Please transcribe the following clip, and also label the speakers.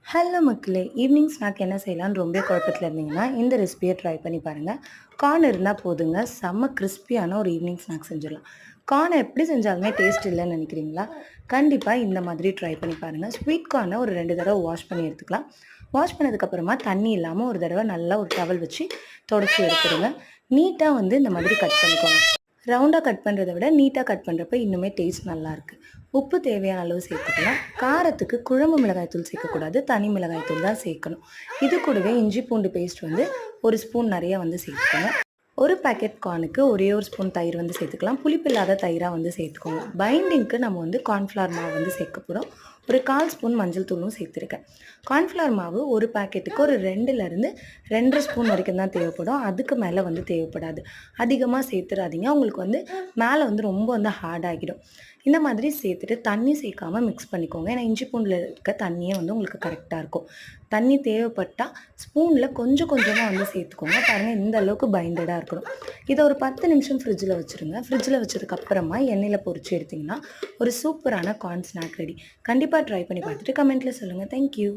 Speaker 1: Hello மக்களே! Evening snack என்ன செய்யலான்னு ரொம்ப குழப்பத்துல இருந்தீங்கன்னா, இந்த ரெசிபிய ட்ரை பண்ணி பாருங்க. கார்ன் இருந்தா போதுங்க. செம்ம கிரிஸ்பியான ஒரு ஈவினிங் ஸ்நாக் செஞ்சிடலாம். கார்ன எப்படி செஞ்சாலுமே டேஸ்ட் இல்லன்னு நெனைக்கிறீங்களா? கண்டிப்பா இந்த மாதிரி ட்ரை பண்ணி பாருங்க. ஸ்வீட் கார்ன ஒரு 2 தடவ வாஷ் பண்ணி எடுத்துக்கலாம். வாஷ் பண்ணதுக்கப்புறமா தண்ணி இல்லாம ஒரு தடவ நல்லா ஒரு டவல் வச்சு தொடச்சு எடுத்துருங்க. நீட்டா இந்த மாதிரி கட் பண்ணிக்கோங்க. ரவுண்டா கட் பண்றத விட நீட்டா கட் பண்றப்ப இன்னுமே டேஸ்ட் நல்லாருக்கு. உப்பு தேவையான அளவு சேர்த்துக்கலாம். காரத்துக்கு குழம்பு மிளகாய் தூள் சேர்க்கக்கூடாது. தனி மிளகாய் தூள் தான் சேர்க்கணும். இது கூடவே இஞ்சி பூண்டு பேஸ்ட் 1 ஸ்பூன் நெறைய சேர்த்துக்கோங்க. ஒரு பாக்கெட் கார்னுக்கு ஒரே ஒரு ஸ்பூன் தயிர் சேர்த்துக்கலாம். புளிப்பில்லாத தயிரா சேர்த்துக்கோங்க. பைண்டிங்க்கு நம்ம கார்ன்ஃப்ளவர் மாவு சேர்க்க போறோம். ஒரு 1/4 ஸ்பூன் மஞ்சள் தூளும் சேர்த்துருக்கேன். கார்ன்ஃப்ளவர் மாவு ஒரு பாக்கெட்டுக்கு ஒரு 2லேருந்து 2 1/2 ஸ்பூன் வரைக்கும் தான் தேவைப்படும். அதுக்கு மேல தேவைப்படாது. அதிகமா சேர்த்துறாதீங்க. உங்களுக்கு மேல ரொம்ப ஹார்ட் ஆகிடும். இந்த மாதிரி சேர்த்துட்டு தண்ணி சேர்க்காம மிக்ஸ் பண்ணிக்கோங்க. ஏன்னா இஞ்சி பூண்டுல இருக்க தண்ணியே உங்களுக்கு கரெக்ட்டா இருக்கும். தண்ணி தேவைப்பட்டா ஸ்பூன்ல கொஞ்சம் கொஞ்சமா சேர்த்துக்கோங்க. பாருங்க இந்த அளவுக்கு பைண்டடா இருக்கணும். இத ஒரு 10 நிமிஷம் ஃப்ரிட்ஜ்ல வச்சுருங்க. ஃப்ரிட்ஜ்ல வச்சதுக்கு அப்புறமா எண்ணெயில பொரிச்சு எடுத்தீங்கன்னா, ஒரு சூப்பரான கார்ன் ஸ்நாக் ரெடி. கண்டிப்பா ட்ரை பண்ணி பார்த்துட்டு கமெண்ட்ல சொல்லுங்க. Thank you.